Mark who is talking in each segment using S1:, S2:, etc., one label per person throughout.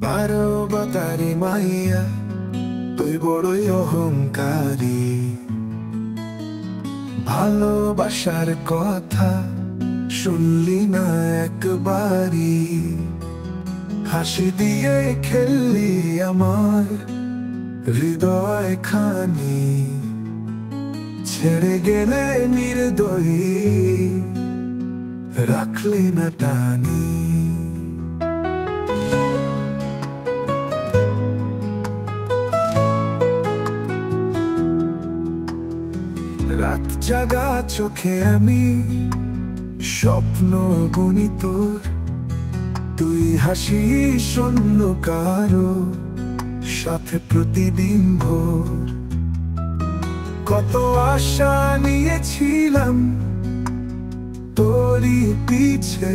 S1: বারোবতারি মাইয়া তুই বড়ই অহংকারী। ভালোবাসার কথা শুনলি না একবারই। হাসি দিয়ে খেললি আমার হৃদয় খানি, ছেড়ে গেলে নির্দয়ী রাখলি না টানি। রাত জাগা চোখে আমি স্বপ্ন বুনি তোর, তুই হাসিস অন্য কারো সাথে প্রতিদিন ভোর। কত আশা নিয়েছিলাম তোরই পিছে,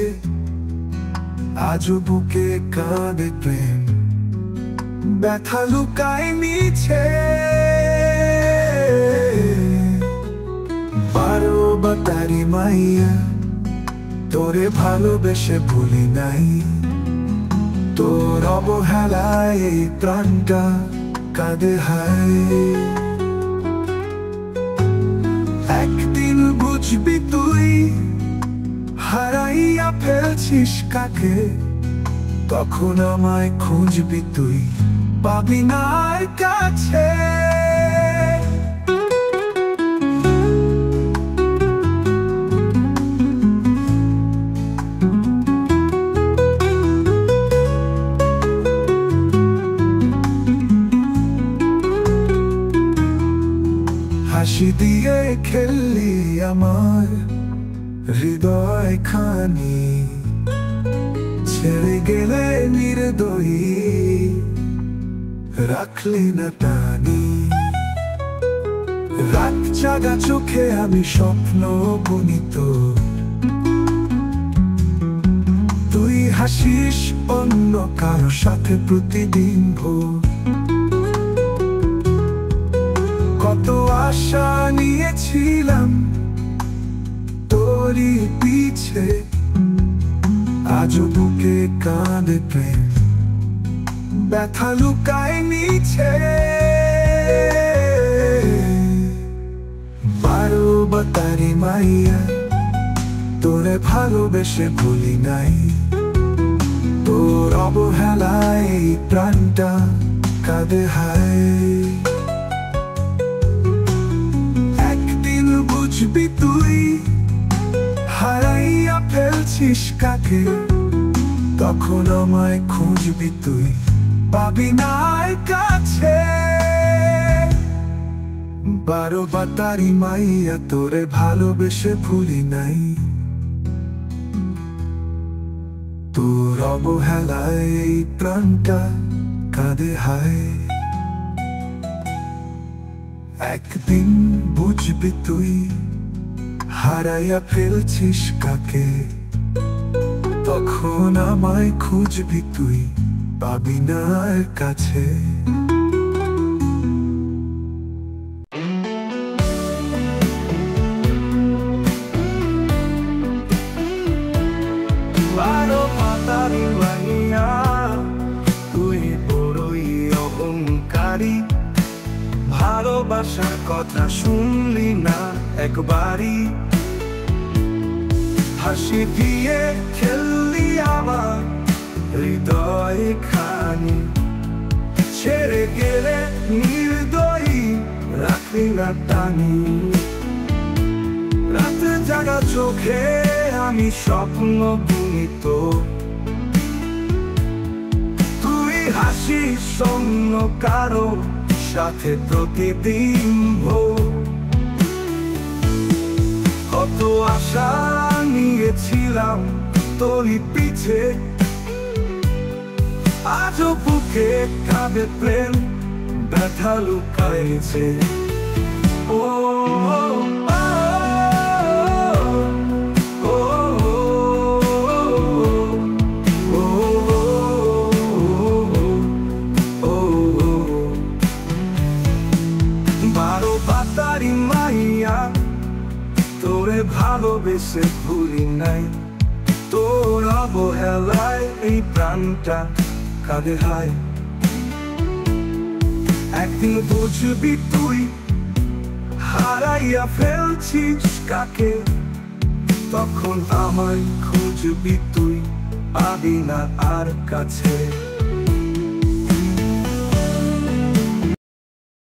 S1: আজও বুকে কাঁদে প্রেম, ব্যথা লুকায় নিছে। বারোবতারি মাইয়া তোরে ভালোবেসে ভুলি নাই, তোর অবহেলায় এই প্রাণটা কাঁদে হায়। একদিন বুঝবি তুই হারাইয়া ফেলছিস কাকে, তখন আমায় খুঁজবি তুই পাবি না আর কাছে। হাসি দিয়ে খেললি আমার হৃদয় খানি, ছেড়ে গেলে নির্দয়ী রাখলি না টানি। রাত জাগা চোখে আমি স্বপ্ন বুনি তোর, তুই হাসিস অন্য কারো সাথে প্রতিদিন ভোর। কত আশা নিয়েছিলাম তোরই পিছে, আজও বুকে কাঁদে প্রেম, ব্যথা লুকায় নিছে। বারোবতারি মাইয়া তোরে ভালোবেসে ভুলি নাই, তোর অবহেলায় এই প্রাণটা কাঁদে হায়। বুঝবি তুই হারাইয়া ফেলছিস কাকে, তখন আমায় খুঁজবি তুই পাবি না আর কাছে। বারোবতারি মাইয়া তোরে ভালোবেসে ভুলি নাই, তোর অবহেলায় এই প্রাণটা কাঁদে হায়। একদিন বুঝবি তুই হারাইয়া ফেলছিস কাকে, তখন আমায় খুঁজবি তুই পাবি না আর কাছে। বারোবতারি মাইয়া তুই বড়ই অহংকারী। ভালোবাসার কথা শুনলি না একবারই। হাসি দিয়ে খেললি আমার হৃদয় খানি, ছেড়ে গেলে নির্দয়ী রাখলি না টানি। রাতে জাগা চোখে আমি স্বপ্ন বুনি তোর, তুই হাসিস অন্য কারো সাথে প্রতিদিন ভোর। কত আশা নিয়েছিলাম তোরই পিছে, আজও বুকে কাঁদে প্রেম, ব্যথা লুকাইছে। ও বারোবতারি মাইয়া তোরে ভালোবেসে ভুলি নাই, তোর অবহেলায় এই প্রাণটা কাঁদে হায়। একদিন বুঝবি তুই হারাইয়া ফেলছিস কাকে, তখন আমায় খুঁজবি তুই, পাবি না আর কাছে।